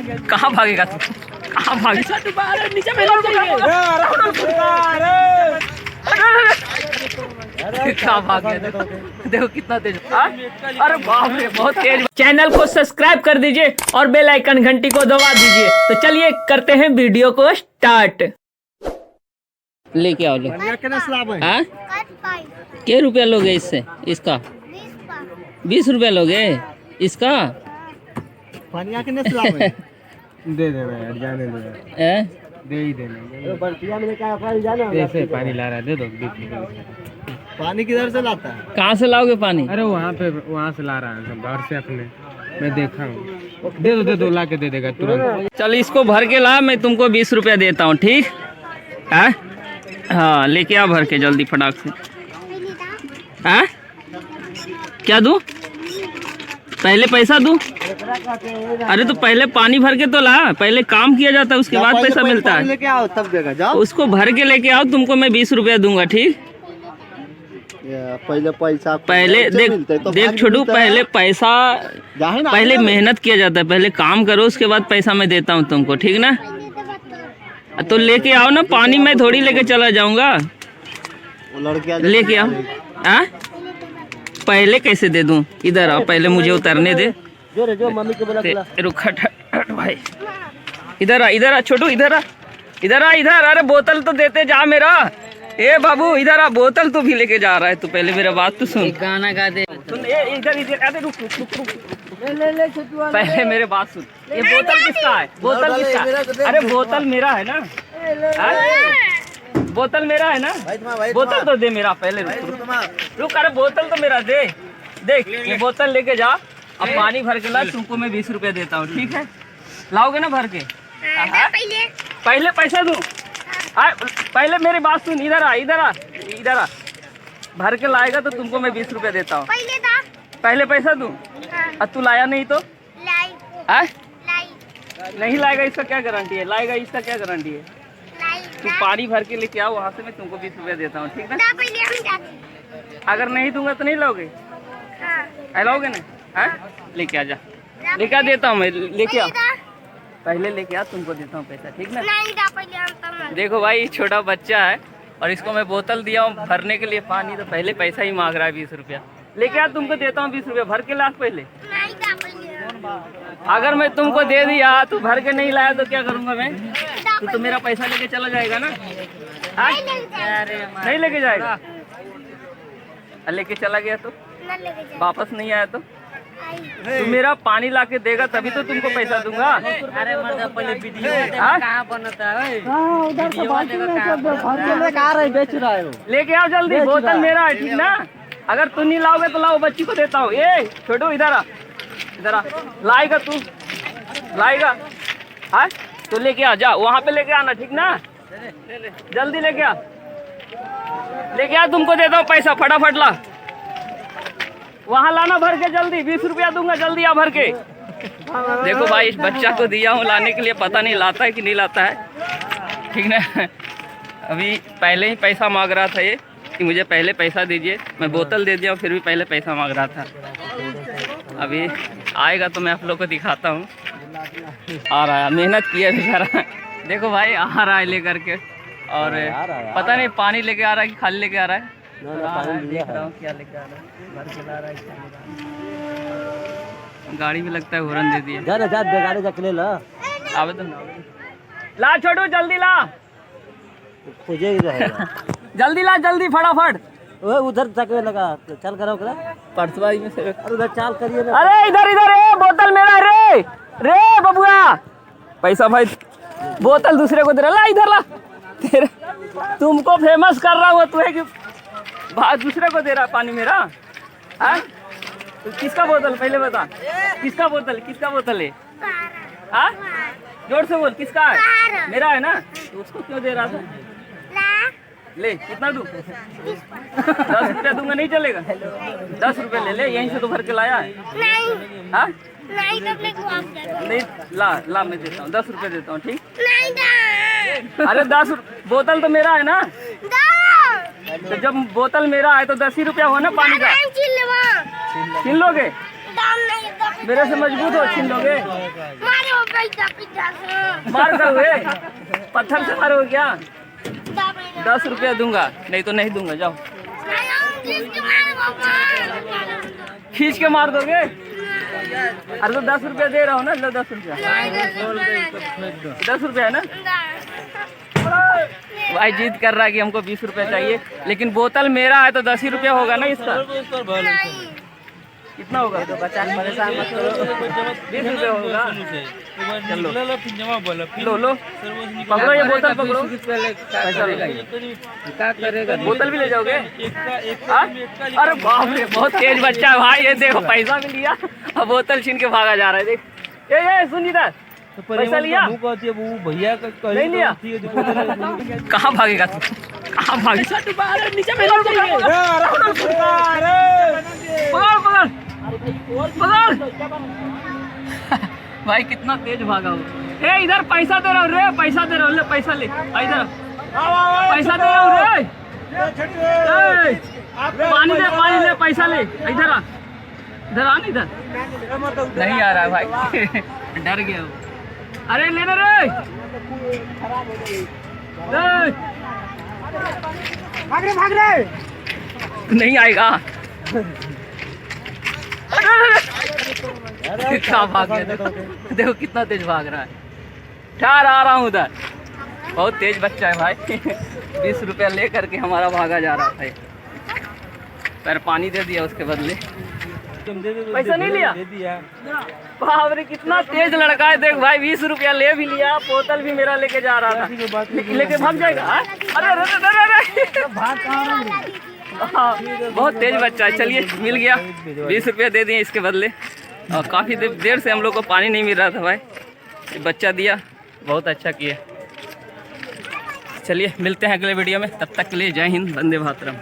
कहाँ भागेगा तू? कहाँ भागेगा तू? नीचे कहाँ भाग गया? देखो कितना तेज। अरे बाप रे बहुत तेज। चैनल को सब्सक्राइब कर दीजिए और बेल आइकन घंटी को दबा दीजिए। तो चलिए करते हैं वीडियो को स्टार्ट। लेके आओ ले। हाँ क्या रुपया लोगे इससे? इसका 20 रुपया लोगे इसका? दे दे जाने दे ही देना। पानी ला रहा है, दे दो। पानी किधर से लाता है? कहाँ से लाओगे पानी? अरे वहाँ से ला रहा है घर से अपने, मैं देखा हूँ। दे दो ला के दे देगा तुरंत। चल इसको भर के ला, मैं तुमको 20 रुपया देता हूँ, ठीक है? हाँ लेके आ भर के जल्दी फटाक से। हाँ क्या दूँ? पहले पैसा दूँ? अरे तो पहले पानी भर के तो ला, पहले काम किया जाता है उसके बाद पैसा मिलता है। लेके आओ तब देगा, जाओ। उसको भर के लेके आओ, तुमको मैं 20 रुपया दूंगा, ठीक? पहले पैसा पहले देख छोटू, पहले पैसा पहले मेहनत किया जाता है, पहले काम करो उसके बाद पैसा मैं देता हूँ तुमको, ठीक ना? तो लेके आओ ना पानी, मैं थोड़ी लेके चला जाऊंगा। लेके आओ। हाँ पहले कैसे दे दूं? इधर आओ, पहले मुझे उतरने दे। रुक हट भाई, इधर आ छोटू, इधर आ। अरे बोतल तो देते जा मेरा। ए बाबू इधर आ, बोतल तो भी लेके जा रहा है। तू पहले मेरा बात तो सुन। गाना गा दे। सुन इधर अरे रुक। ले पहले मेरे बात सुन। ये बोतल किसका है? बोतल किसका? अरे बोतल मेरा है ना? बोतल मेरा है ना? बोतल तो दे मेरा। पहले रुक। अरे बोतल तो मेरा दे। देख ये बोतल लेके जा, अब पानी भर के ला, तुमको मैं 20 रुपया देता हूँ, ठीक है? लाओगे ना भर के? पहले पैसा दूँ? पहले मेरी बात सुन, इधर आ। भर के लाएगा तो तुमको मैं 20 रुपया देता हूँ। पहले पैसा दूँ? तू लाया नहीं तो? नहीं लाएगा, इसका क्या गारंटी है? लाएगा, इसका क्या गारंटी है? तू पानी भर के लेके आओ, वहाँ से मैं तुमको 20 रुपया देता हूँ, ठीक ना? अगर नहीं दूंगा तो नहीं लाओगे? लाओगे ना? लेके आ जा, लेके आ, देता हूँ मैं। लेके आ, पहले लेके आ, तुमको देता हूँ पैसा, ठीक ना? देखो भाई छोटा बच्चा है और इसको मैं बोतल दिया हूँ भरने के लिए पानी, तो पहले पैसा ही मांग रहा है 20 रुपया। लेके आ, तुमको देता हूँ 20 रुपया, भर के ला पहले। अगर मैं तुमको दे दिया तो भर के नहीं लाया तो क्या करूँगा मैं? तो मेरा पैसा लेके चला जाएगा ना? नहीं लेके जाएगा? लेके चला गया तो वापस नहीं आया तो मेरा पानी ला के देगा तभी तो तुमको पैसा दूंगा। अरे मतलब पहले वीडियो कहाँ बनता है? बेच रहा है, लेके आओ जल्दी, बोतल मेरा है, ठीक ना? अगर तू नहीं लाओगे तो लाओ, बच्ची को देता हूँ। ये छोटू इधर आ। लाएगा तू? लाएगा? हाँ तो लेके आ, जा वहाँ पे लेके आना, ठीक ना? जल्दी लेके आ, तुमको देता हूँ पैसा, फटाफट ला। वहाँ लाना भर के जल्दी, 20 रुपया दूंगा, जल्दी आ भर के। देखो भाई इस बच्चा को दिया हूँ लाने के लिए, पता नहीं लाता है कि नहीं लाता है, ठीक ना? अभी पहले ही पैसा मांग रहा था ये कि मुझे पहले पैसा दीजिए। मैं बोतल दे दिया, फिर भी पहले पैसा मांग रहा था। अभी आएगा तो मैं आप लोग को दिखाता हूँ। आ रहा है, मेहनत किया बेचारा। देखो भाई आ रहा है लेकर के, और पता नहीं पानी लेके आ रहा है कि खाली लेके आ रहा है। देख रहा हूँ क्या लेके आ रहा है, भर के ला रहा है। गाड़ी में लगता है हॉर्न दे दिया। आवेदन ला छोटू, जल्दी ला, जल्दी ला, जल्दी फटाफट। उधर जाके लगा, चल करो परसवाई में से उधर चाल करिए ना। अरे इधर बोतल मेरा रे बबुआ, पैसा भाई, बोतल दूसरे को दे रहा। ला इधर ला, तेरे तुमको फेमस कर रहा हूँ, तू है कि दूसरे को दे रहा पानी मेरा? हाँ तो किसका बोतल पहले बता, किसका बोतल है? हाँ जोर से बोल, किसका है? मेरा है ना, तो उसको क्यों दे रहा था? ले कितना दूँ? 10 रुपया दूंगा, नहीं चलेगा? 10 रुपये ले ले, यहीं से तो भर के लाया है। हाँ नहीं ला मैं देता हूँ, 10 रुपये देता हूँ, ठीक? अरे 10 बोतल तो मेरा है ना, तो जब बोतल मेरा है तो 10 ही रुपया हो ना पानी का। छीन लोगे? मेरे से मजबूत हो, छीन लोगे? मार कर हुए पत्थर से मारो क्या? 10 रुपया दूंगा, नहीं तो नहीं दूंगा। जाओ खींच के मार दोगे? अरे तो 10 रुपया दे रहा हूँ ना, लो 10 रुपया। 10 रुपया है ना भाई। जिद कर रहा है कि हमको 20 रुपया चाहिए, लेकिन बोतल मेरा है तो 10 ही रुपया होगा ना इसका। कितना होगा? तो 50 परेशान मत करो, 20 रुपया होगा। चलो लो लो पकड़ो ये बोतल, पकड़ो। क्या करेगा? बोतल भी ले जाओगे? अरे बाप रे, बहुत तेज बच्चा है भाई। ये देखो पैसा भी लिया और बोतल छीन के भागा जा रहा है। देख ये सुन इधर, पैसा लिया भैया का नहीं लिया? कहाँ भागेगा तू? कहाँ भागेगा? नीचे पकड़ भाई, कितना तेज भागा वो। ए इधर पैसा दे रहा हूँ रे, पैसा दे रहा हूँ, ले पैसा ले। इधर पैसा दे रहा हूँ रे, पानी दे, पानी ले, पैसा ले। इधर आ, इधर आ। नहीं इधर नहीं आ रहा है भाई। डर गया वो। अरे लेना रे, भाग रे। नहीं आएगा। क्या भाग गया? देखो कितना तेज भाग रहा है। ठहर आ रहा हूँ उधर। बहुत तेज बच्चा है भाई। 20 रुपया ले करके हमारा भागा जा रहा था। पर पानी दे दिया उसके बदले, पैसा नहीं लिया। बाप रे, कितना तेज लड़का है। देख भाई, 20 रुपया ले भी लिया, बोतल भी मेरा लेके जा रहा था। लेके भाग जाएगा। अरे अरे बहुत तेज बच्चा है। चलिए मिल गया, 20 रुपया दे दिए इसके बदले। और काफ़ी देर से हम लोग को पानी नहीं मिल रहा था भाई, ये बच्चा दिया, बहुत अच्छा किया। चलिए मिलते हैं अगले वीडियो में, तब तक के लिए जय हिंद, वंदे मातरम।